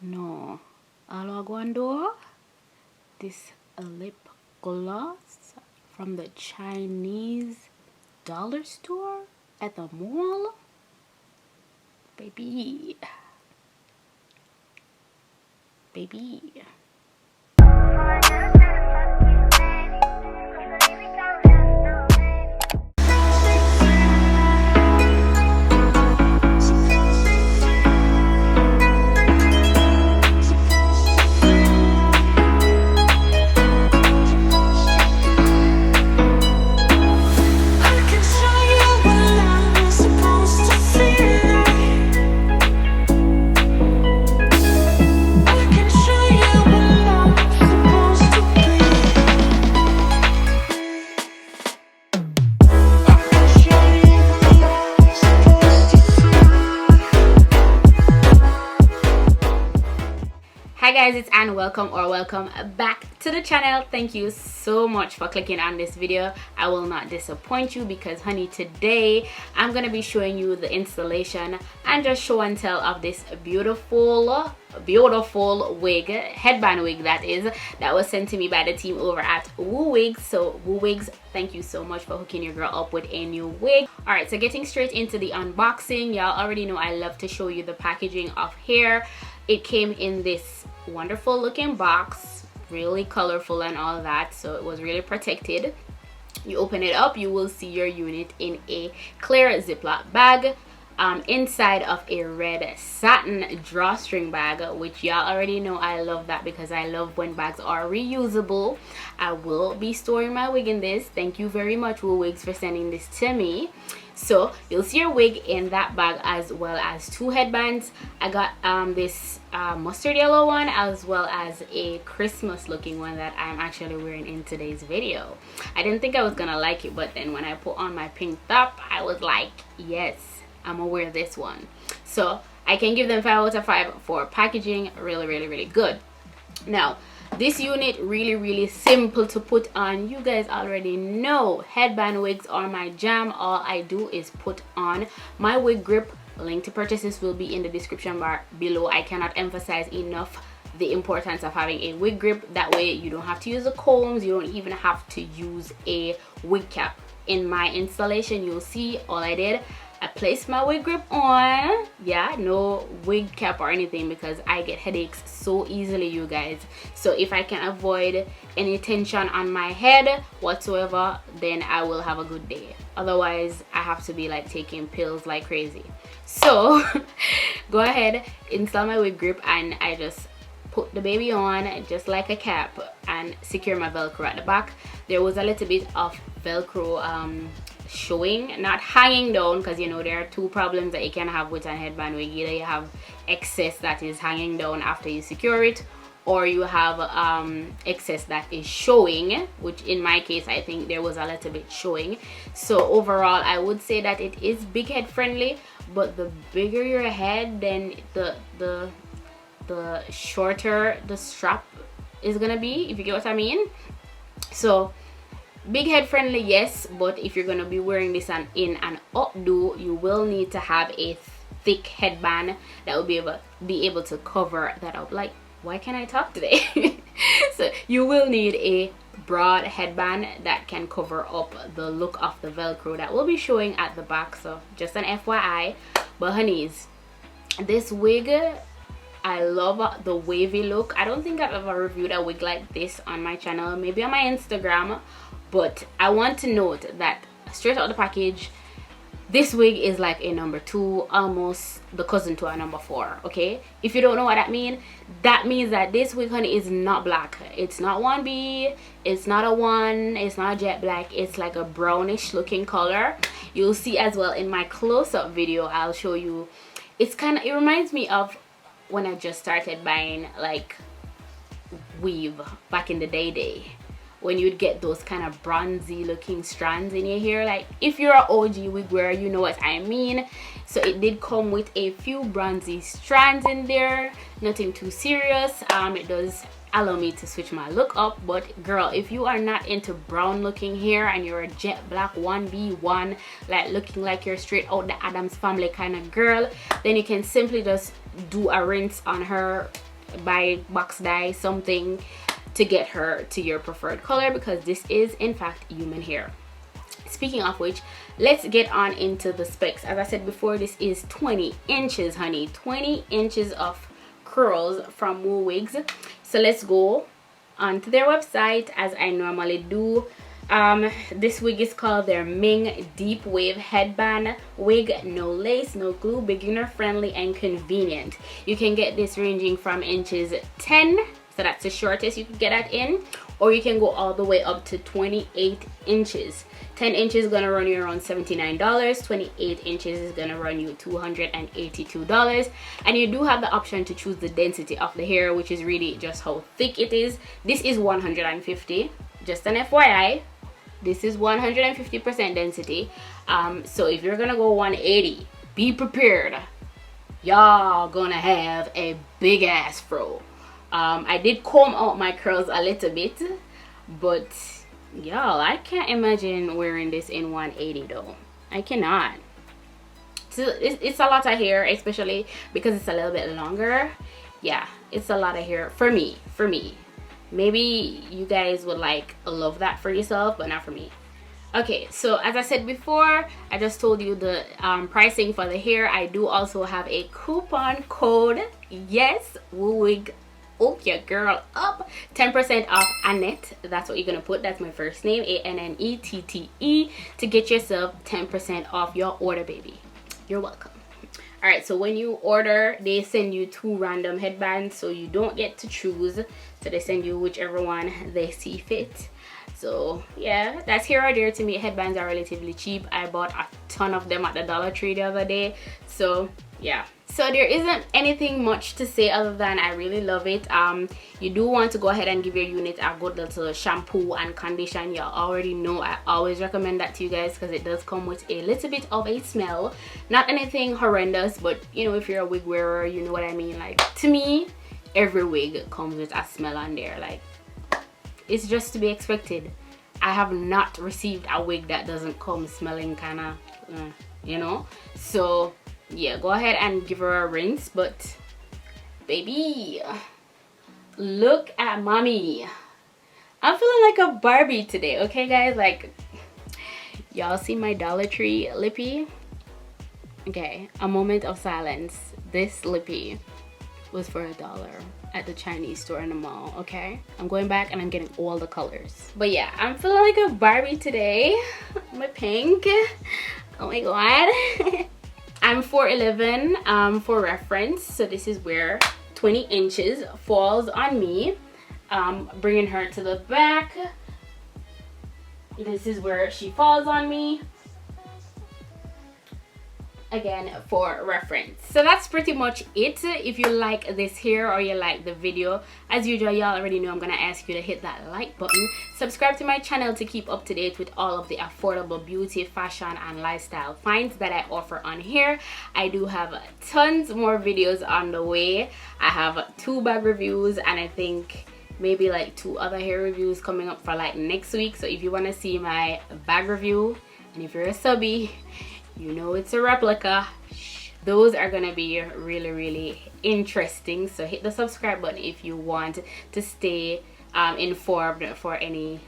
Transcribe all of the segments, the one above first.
No. Alaguando. This lip gloss from the Chinese dollar store at the mall. Baby. Hi guys, it's Anne. Welcome back to the channel. Thank you so much for clicking on this video. I will not disappoint you because honey, today I'm gonna be showing you the installation and just show and tell of this beautiful wig, headband wig that was sent to me by the team over at Wowigs. So Wowigs, thank you so much for hooking your girl up with a new wig. All right, so getting straight into the unboxing, y'all already know I love to show you the packaging of hair. It came in this wonderful looking box, really colorful and all that, so it was really protected. You open it up, you will see your unit in a clear Ziploc bag, inside of a red satin drawstring bag, which y'all already know I love that because I love when bags are reusable. I will be storing my wig in this. Thank you very much, Wowigs, for sending this to me. So you'll see your wig in that bag, as well as two headbands. I got this mustard yellow one, as well as a Christmas looking one that I'm actually wearing in today's video. I didn't think I was gonna like it, but then when I put on my pink top, I was like, yes, I'm gonna wear this one. So I can give them 5 out of 5 for packaging. Really good. Now this unit, really simple to put on. You guys already know headband wigs are my jam. All I do is put on my wig grip. Link to purchase this will be in the description bar below. I cannot emphasize enough the importance of having a wig grip. That way you don't have to use the combs, you don't even have to use a wig cap. In my installation, you'll see all I did, I placed my wig grip on. Yeah, no wig cap or anything because I get headaches so easily, you guys. So if I can avoid any tension on my head whatsoever, then I will have a good day. Otherwise, I have to be like taking pills like crazy. So go ahead, install my wig grip, and I just put the baby on just like a cap and secure my Velcro at the back. There was a little bit of Velcro showing, not hanging down, because you know there are two problems that you can have with a headband wig. Either you have excess that is hanging down after you secure it, or you have excess that is showing, which in my case I think there was a little bit showing. So overall I would say that it is big head friendly, but the bigger your head, then the shorter the strap is gonna be, if you get what I mean. So big head friendly, yes, but if you're gonna be wearing this in an updo, you will need to have a thick headband that will be able to cover that up. Like, why can't I talk today? So you will need a broad headband that can cover up the look of the Velcro that will be showing at the back. So just an FYI. But honeys, this wig, I love the wavy look. I don't think I've ever reviewed a wig like this on my channel, maybe on my Instagram. But I want to note that straight out the package, this wig is like a number 2, almost the cousin to a number 4. Okay, if you don't know what that means that this wig, honey, is not black. It's not 1B, it's not a 1, it's not jet black. It's like a brownish looking color. You'll see as well in my close-up video, I'll show you. It reminds me of when I just started buying like weave back in the day, when you'd get those kind of bronzy looking strands in your hair. Like, if you're an OG wig wearer, you know what I mean. So it did come with a few bronzy strands in there, nothing too serious. It does allow me to switch my look up. But girl, if you are not into brown looking hair and you're a jet black 1B1, like looking like you're straight out the Addams Family kind of girl, then you can simply just do a rinse on her buy box dye something to get her to your preferred color, because this is in fact human hair. Speaking of which, let's get on into the specs. As I said before, this is 20 inches, honey. 20 inches of curls from Wowigs. So let's go onto their website as I normally do. This wig is called their Ming Deep Wave Headband Wig. No lace, no glue, beginner friendly and convenient. You can get this ranging from inches 10, so that's the shortest you can get at in, or you can go all the way up to 28 inches. 10 inches is gonna run you around $79. 28 inches is gonna run you $282, and you do have the option to choose the density of the hair, which is really just how thick it is. This is 150, just an FYI. This is 150% density. So if you're gonna go 180, be prepared. Y'all gonna have a big ass fro. I did comb out my curls a little bit, but y'all, I can't imagine wearing this in 180 though. I cannot. So it's a lot of hair, especially because it's a little bit longer. Yeah, it's a lot of hair for me. Maybe you guys would like love that for yourself, but not for me. Okay, so as I said before, I just told you the pricing for the hair. I do also have a coupon code. Yes, Woowig, hook your girl up. 10% off Annette. That's what you're gonna put. That's my first name, ANNETTE, to get yourself 10% off your order, baby. You're welcome. All right, so when you order, they send you 2 random headbands, so you don't get to choose. So they send you whichever one they see fit. So yeah, that's here or there to me. Headbands are relatively cheap. I bought a ton of them at the Dollar Tree the other day. So yeah, so there isn't anything much to say other than I really love it. You do want to go ahead and give your unit a good little shampoo and condition. You already know I always recommend that to you guys, because it does come with a little bit of a smell. Not anything horrendous, but you know, if you're a wig wearer, you know what I mean. Like, to me, every wig comes with a smell on there. Like, it's just to be expected. I have not received a wig that doesn't come smelling kind of you know. So yeah, go ahead and give her a rinse. But baby, look at mommy. I'm feeling like a Barbie today, okay guys? Like, y'all see my Dollar Tree lippy? Okay, a moment of silence. This lippy was for $1 at the Chinese store in the mall, okay? I'm going back and I'm getting all the colors. But yeah, I'm feeling like a Barbie today. My pink. Oh my god. I'm 4'11", for reference, so this is where 20 inches falls on me. Bringing her to the back, this is where she falls on me. Again, for reference. So that's pretty much it. If you like this here or you like the video, as usual, y'all already know I'm gonna ask you to hit that like button, subscribe to my channel to keep up to date with all of the affordable beauty, fashion and lifestyle finds that I offer on here. I do have tons more videos on the way. I have 2 bag reviews and I think maybe like 2 other hair reviews coming up for like next week. So if you want to see my bag review, and if you're a subby, you know it's a replica, those are gonna be really interesting. So hit the subscribe button if you want to stay informed for any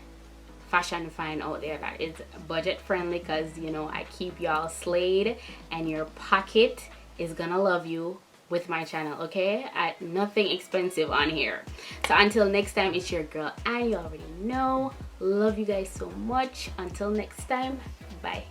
fashion find out there that is budget friendly, because you know I keep y'all slayed and your pocket is gonna love you with my channel, okay? At nothing expensive on here. So until next time, it's your girl and you already know. Love you guys so much. Until next time, bye.